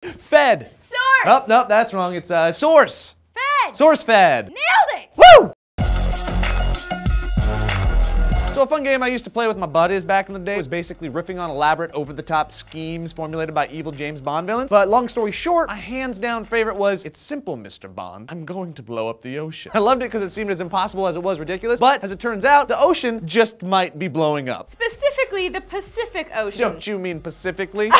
Fed. Source. Oh, no, that's wrong. It's Source. Fed. SourceFed. Nailed it. Woo! So a fun game I used to play with my buddies back in the day was basically riffing on elaborate over-the-top schemes formulated by evil James Bond villains. But long story short, my hands-down favorite was, it's simple, Mr. Bond. I'm going to blow up the ocean. I loved it because it seemed as impossible as it was ridiculous, but as it turns out, the ocean just might be blowing up. Specifically, the Pacific Ocean. Don't you mean Pacifically?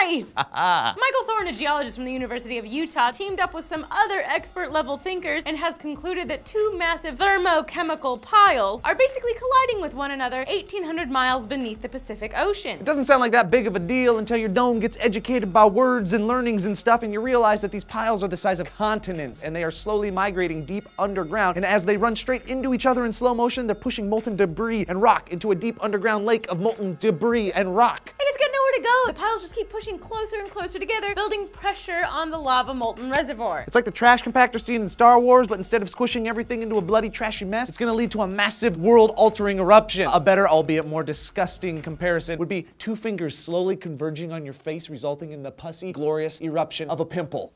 Nice! Michael Thorne, a geologist from the University of Utah, teamed up with some other expert-level thinkers and has concluded that two massive thermo-chemical piles are basically colliding with one another 1,800 miles beneath the Pacific Ocean. It doesn't sound like that big of a deal until your dome gets educated by words and learnings and stuff, and you realize that these piles are the size of continents, and they are slowly migrating deep underground, and as they run straight into each other in slow motion, they're pushing molten debris and rock into a deep underground lake of molten debris and rock. And it's got nowhere to go. The piles just keep pushing closer and closer together, building pressure on the lava molten reservoir. It's like the trash compactor scene in Star Wars, but instead of squishing everything into a bloody trashy mess, it's gonna lead to a massive world-altering eruption. A better, albeit more disgusting comparison would be two fingers slowly converging on your face, resulting in the pussy, glorious eruption of a pimple.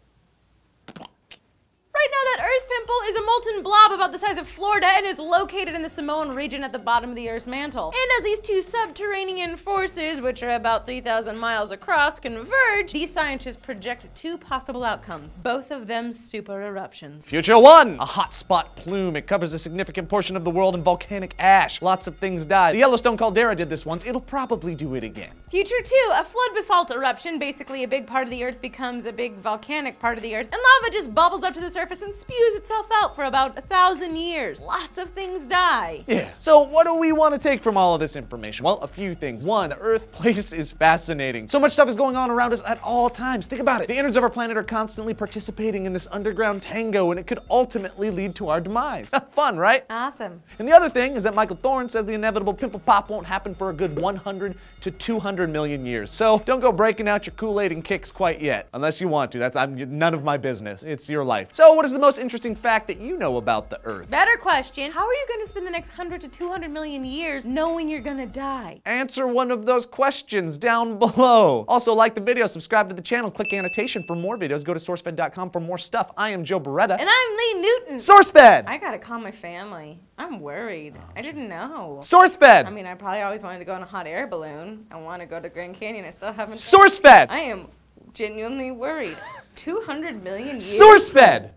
Right now, that Earth pimple is a molten blob about the size of Florida and is located in the Samoan region at the bottom of the Earth's mantle. And as these two subterranean forces, which are about 3,000 miles across, converge, these scientists project two possible outcomes, both of them super eruptions. Future 1, a hot spot plume. It covers a significant portion of the world in volcanic ash. Lots of things die. The Yellowstone caldera did this once. It'll probably do it again. Future 2, a flood basalt eruption. Basically, a big part of the Earth becomes a big volcanic part of the Earth, and lava just bubbles up to the surface and spews itself out for about 1,000 years. Lots of things die. Yeah. So what do we want to take from all of this information? Well, a few things. One, the Earth place is fascinating. So much stuff is going on around us at all times. Think about it. The innards of our planet are constantly participating in this underground tango, and it could ultimately lead to our demise. Fun, right? Awesome. And the other thing is that Michael Thorne says the inevitable pimple pop won't happen for a good 100 to 200 million years. So don't go breaking out your Kool-Aid and kicks quite yet. Unless you want to. That's none of my business. It's your life. So what is the most interesting fact that you know about the Earth? Better question. How are you going to spend the next 100 to 200 million years knowing you're going to die? Answer one of those questions down below. Also, like the video, subscribe to the channel, click annotation for more videos. Go to SourceFed.com for more stuff. I am Joe Beretta. And I'm Lee Newton. SourceFed! I gotta call my family. I'm worried. I didn't know. SourceFed! I mean, I probably always wanted to go on a hot air balloon. I want to go to Grand Canyon. I still haven't. SourceFed! I am genuinely worried. 200 million years? SourceFed!